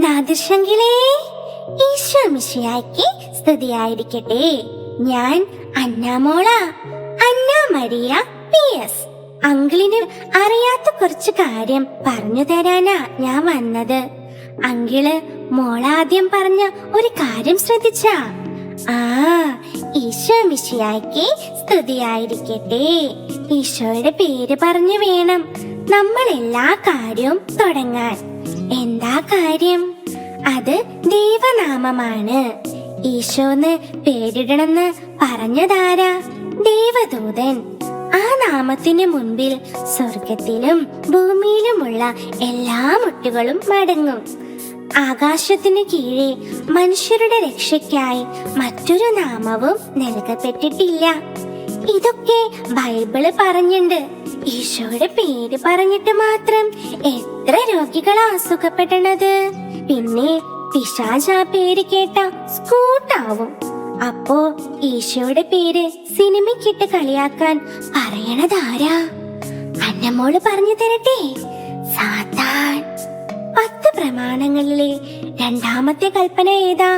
നാദിർഷങ്കിലേ, ഈശോ മിശിഹായ്ക്ക് സ്തുതിയായിരിക്കട്ടെ. ഞാൻ അന്നാമോള, അന്ന മരിയ PS. അങ്കിളിന് അറിയാത്ത കുറച്ച് കാര്യം പറഞ്ഞു തരാനാ ഞാൻ വന്നത്. അങ്കിള് മോളാദ്യം പറഞ്ഞ ഒരു കാര്യം ശ്രദ്ധിച്ചാ? ഈശോ മിശിഹായ്ക്ക് സ്തുതിയായിരിക്കട്ടെ. ഈശോയുടെ പേര് പറഞ്ഞു വേണം നമ്മൾ എല്ലാ കാര്യവും തുടങ്ങാൻ. എന്താ കാര്യം? അത് ദൈവനാമമാണ്. ഈശോന്ന് പേരിടണമെന്ന് പറഞ്ഞതാരാ? ദേവദൂതൻ. ആ നാമത്തിന് മുൻപിൽ സ്വർഗത്തിലും ഭൂമിയിലുമുള്ള എല്ലാ മുട്ടുകളും മടങ്ങും. ആകാശത്തിനു കീഴെ മനുഷ്യരുടെ രക്ഷയ്ക്കായി മറ്റൊരു നാമവും നൽകപ്പെട്ടിട്ടില്ല. ഇതൊക്കെ ബൈബിള് പറഞ്ഞിട്ടുണ്ട്. ഈശോയുടെ പേര് പറഞ്ഞിട്ട് മാത്രം എത്ര രോഗികളാ സുഖപ്പെട്ടണത്. പിന്നെ പിശാച് ആ പേര് കേട്ട സ്കൂട്ടാവും. അപ്പോ ഈശോയുടെ പേര് സിനിമയ്ക്കിട്ട് കളിയാക്കാൻ പറയണതാരാ? അന്നമോള് പറഞ്ഞു തരട്ടെ. സാത്താൻ. 10 പ്രമാണങ്ങളിലെ രണ്ടാമത്തെ കൽപ്പന ഏതാ?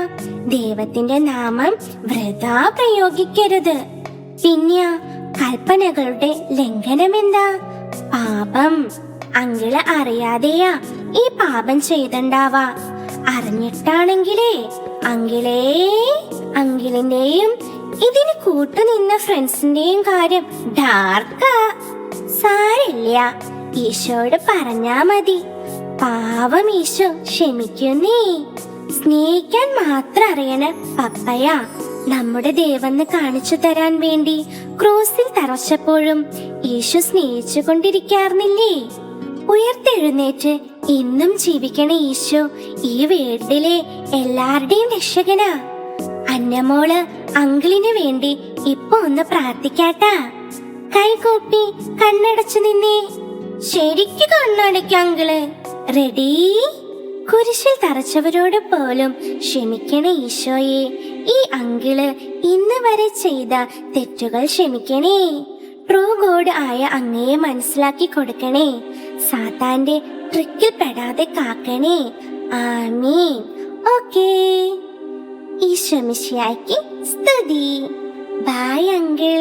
ദൈവത്തിന്റെ നാമം വൃഥാ പ്രയോഗിക്കരുത്. പിന്നെ കൽപ്പനകളുടെ ലംഘനം എന്താ? പാപം. അങ്കിള് അറിയാതെയാ ഈ പാപം ചെയ്തണ്ടാവാ. അറിഞ്ഞിട്ടാണെങ്കിലേ അങ്കിളിന്റെയും ഇതിന് കൂട്ടുനിന്ന ഫ്രണ്ട്സിന്റെയും കാര്യം ഡാർക്കാ. സാരില്ല, ഈശോയോട് പറഞ്ഞാ മതി. പാവം ഈശോ ക്ഷമിക്കുന്നേ. സ്നേഹിക്കാൻ മാത്രം അറിയണ പപ്പയാ നമ്മുടെ ദേവന്ന് കാണിച്ചു തരാൻ വേണ്ടി ക്രൂസിൽ തറച്ചപ്പോഴും ഈശോ സ്നേഹിച്ചു കൊണ്ടിരിക്കാറില്ലേ? ഉയർത്തെഴുന്നേറ്റ് ഇന്നും ജീവിക്കണ ഈശോ ഈ വീട്ടിലെ എല്ലാവരുടെയും രക്ഷകനാ. അന്നമോള് അങ്കിളിന് വേണ്ടി ഇപ്പൊ ഒന്ന് പ്രാർത്ഥിക്കാട്ടാ. കൈകൂപ്പി കണ്ണടച്ചു നിന്നേ. ശരിക്ക് കണ്ണടയ്ക്ക അങ്കിള്. റെഡി? കുരിശിൽ തറച്ചവരോട് പോലും ക്ഷമിക്കണ ഈശോയെ, ഈ അങ്കിള് ഇന്ന് വരെ ചെയ്ത തെറ്റുകൾ ക്ഷമിക്കണേ. ട്രൂ ഗോഡ് ആയ അങ്ങയെ മനസ്സിലാക്കി കൊടുക്കണേ. സാത്താന്റെ ട്രിക്കിൽ പെടാതെ കാക്കണേ. ആമീൻ. ഓക്കേ. ഈശോ മിശിഹായ്ക്ക് സ്തുതി. Bye uncle.